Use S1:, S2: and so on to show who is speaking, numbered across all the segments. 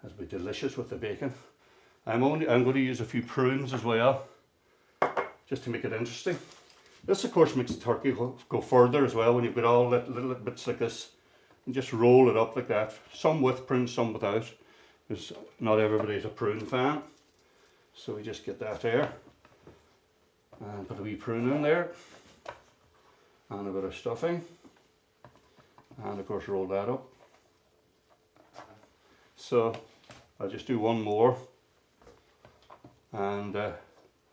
S1: It'll be delicious with the bacon. I'm going to use a few prunes as well, just to make it interesting. This of course makes the turkey go further as well when you've got all little bits like this. And just roll it up like that. Some with prunes, some without. Because not everybody's a prune fan. So we just get that there. And put a wee prune in there. And a bit of stuffing. And of course roll that up. So I'll just do one more. And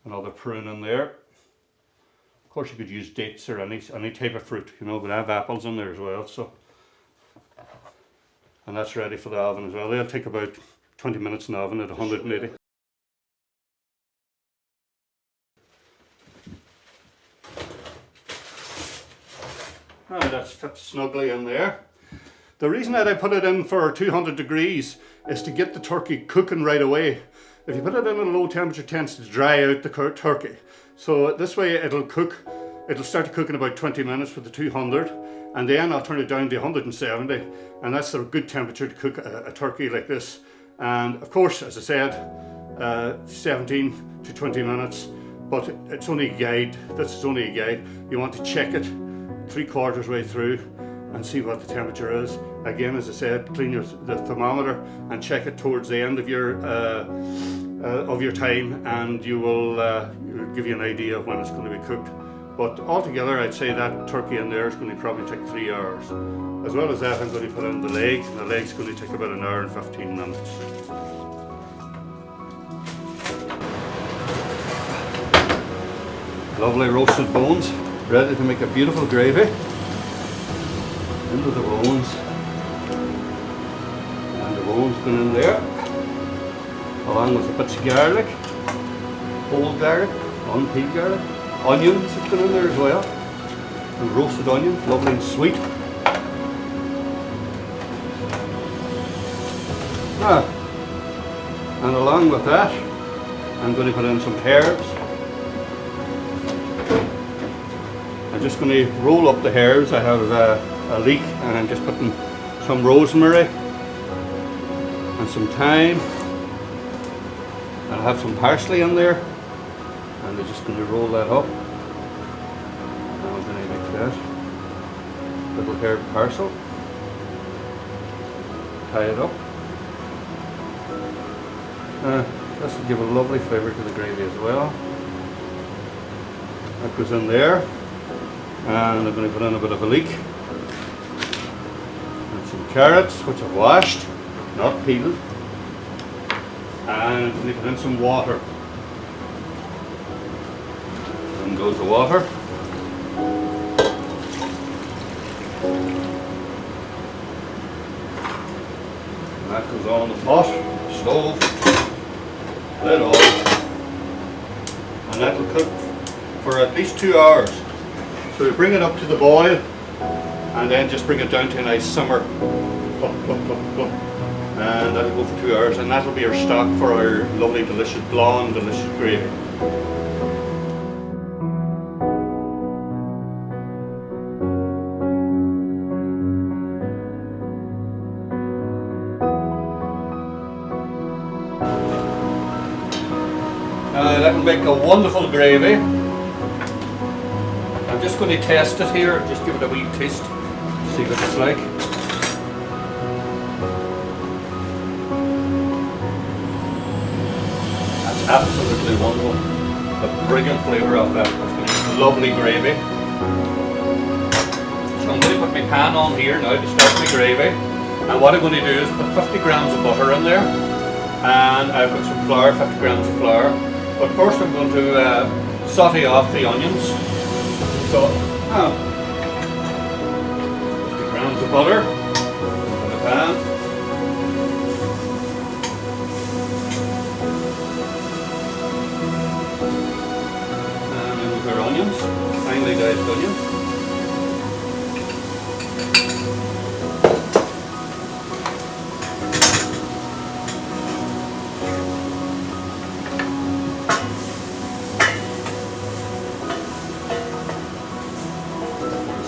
S1: another prune in there. Of course you could use dates or any type of fruit, you know, but I have apples in there as well. So, and that's ready for the oven as well. They'll take about 20 minutes in the oven at 180. Now that's fit snugly in there. The reason that I put it in for 200 degrees is to get the turkey cooking right away. If you put it in at a low temperature, it tends to dry out the turkey. So this way it'll start to cook in about 20 minutes with the 200, and then I'll turn it down to 170, and that's a good temperature to cook a turkey like this. And of course, as I said, 17 to 20 minutes, but it's only a guide. This is only a guide. You want to check it 3/4 way through and see what the temperature is. Again, as I said, clean the thermometer and check it towards the end of your time, and you will it'll give you an idea of when it's going to be cooked. But altogether, I'd say that turkey in there is going to probably take 3 hours. As well as that, I'm going to put in the leg, and the leg's going to take about 1 hour and 15 minutes. Lovely roasted bones, ready to make a beautiful gravy. Into the bones, and the bones going in there, along with the bits of garlic, whole garlic, unpeeled garlic, onions have gone in there as well, and roasted onions, lovely and sweet. And along with that, I'm going to put in some herbs. I'm just going to roll up the herbs. I have a leek, and I'm just putting some rosemary and some thyme, and I have some parsley in there, and I'm just going to roll that up, and I'm going to make that little herb parcel, tie it up. This will give a lovely flavour to the gravy as well. That goes in there, and I'm going to put in a bit of a leek. Carrots, which I've washed, not peeled, and I'm going to put in some water. In goes the water. And that goes on the pot, stove, lid on, and that will cook for at least 2 hours. So we bring it up to the boil, and then just bring it down to a nice simmer, and that'll go for 2 hours, and that'll be our stock for our lovely, delicious, blonde, delicious gravy. That'll make a wonderful gravy. I'm just going to test it here, just give it a wee taste. See what it's like. That's absolutely wonderful. The brilliant flavour of that. It's lovely gravy. So I'm going to put my pan on here now to start my gravy. And what I'm going to do is put 50 grams of butter in there. And I've got some flour, 50 grams of flour. But first I'm going to saute off the onions. So, 50 grams of butter in the pan. And then with our onions, finely diced onions.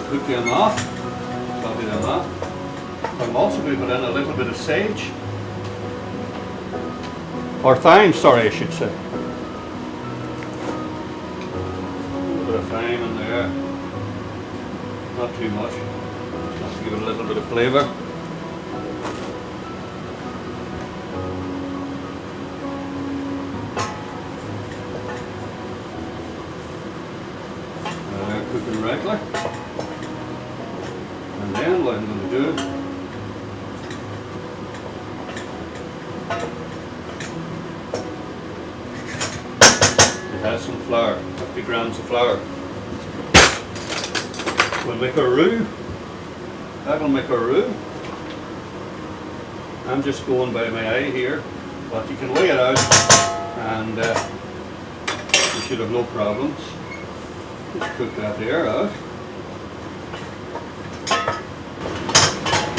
S1: Cook them off, saute them off. I'm also going to put in a little bit of sage. or thyme, sorry, I should say. A little bit of thyme in there, not too much, just to give it a little bit of flavour. Cooking regular, and then what I'm going to do is add some flour, 50 grams of flour. We'll make a roux. That'll make a roux. I'm just going by my eye here, but you can weigh it out and you should have no problems. Just cook that there out.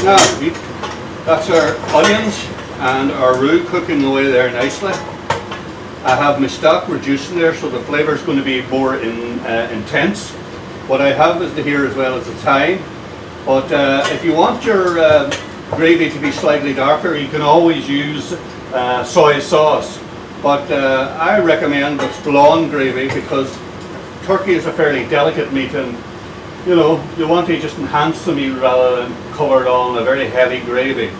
S1: Now, that's our onions and our roux cooking away there nicely. I have my stock reducing there, so the flavour is going to be more intense. What I have is here as well as the thyme. But if you want your gravy to be slightly darker, you can always use soy sauce. But I recommend the blonde gravy because turkey is a fairly delicate meat, and you know, you want to just enhance the meat rather than cover it all in a very heavy gravy.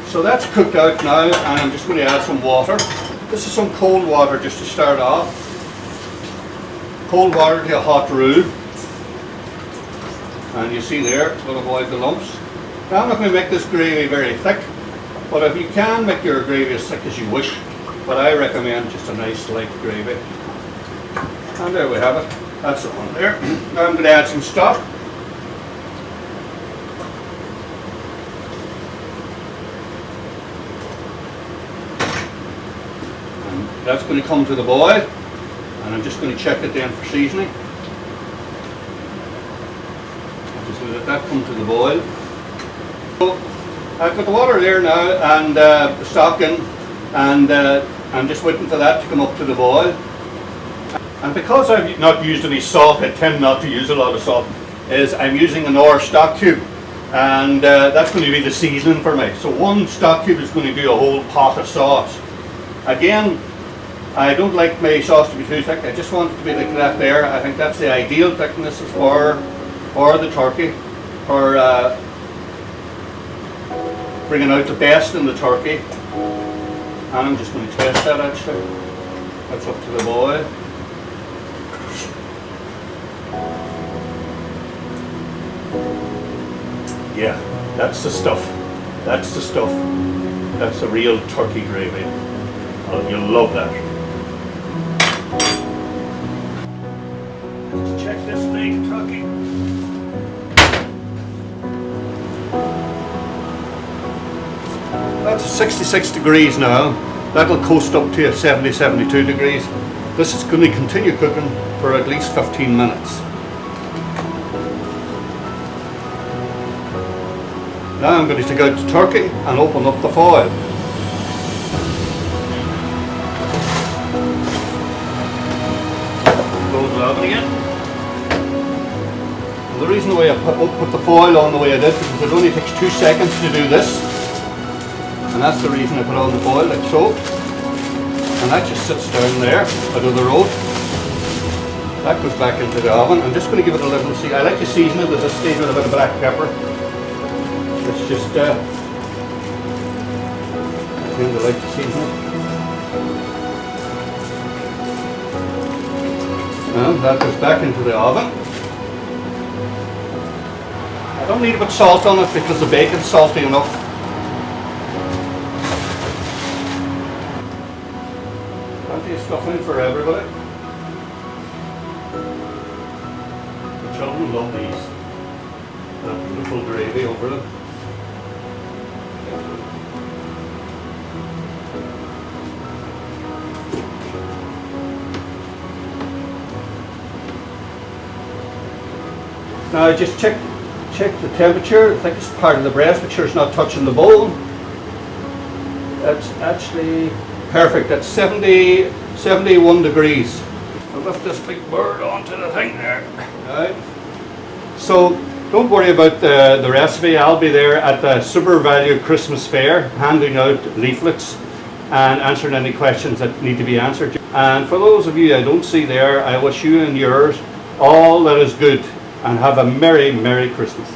S1: So that's cooked out now, and I'm just going to add some water. This is some cold water just to start off. Cold water to a hot roux. And you see there, we'll avoid the lumps. Now I'm not going to make this gravy very thick, but if you can make your gravy as thick as you wish, but I recommend just a nice light gravy. And there we have it. That's it on there. Now I'm going to add some stock. And that's going to come to the boil. And I'm just going to check it then for seasoning. I'll just let that come to the boil. So I've got the water there now and the stock in, and I'm just waiting for that to come up to the boil. And because I've not used any salt, I tend not to use a lot of salt, is I'm using an Or stock cube, and that's going to be the seasoning for me. So one stock cube is going to do a whole pot of sauce. Again, I don't like my sauce to be too thick, I just want it to be like that there. I think that's the ideal thickness for the turkey, for bringing out the best in the turkey. And I'm just going to test that actually. That's up to the boil. Yeah, that's the stuff. That's the stuff. That's the real turkey gravy. Oh, you'll love that. Let's check this thing, turkey. That's 66 degrees now. That'll coast up to 70, 72 degrees. This is going to continue cooking for at least 15 minutes. Now I'm going to take out the turkey and open up the foil. Close the oven again. And the reason why I put the foil on the way I did, because it only takes 2 seconds to do this. And that's the reason I put on the foil, like so. And that just sits down there, out of the road. That goes back into the oven. I'm just going to give it a little I like to season it at this stage with a bit of black pepper. It's just, I tend to like to season it. And that goes back into the oven. I don't need to put salt on it because the bacon's salty enough. Plenty of stuffing for everybody. The children love these. That beautiful gravy over them. Now I just check the temperature, thickest part of the breast, make sure it's not touching the bone. That's actually perfect, that's 71 degrees. I'll lift this big bird onto the thing there. Right. So don't worry about the recipe, I'll be there at the Super Value Christmas Fair handing out leaflets and answering any questions that need to be answered. And for those of you I don't see there, I wish you and yours all that is good, and have a Merry Christmas.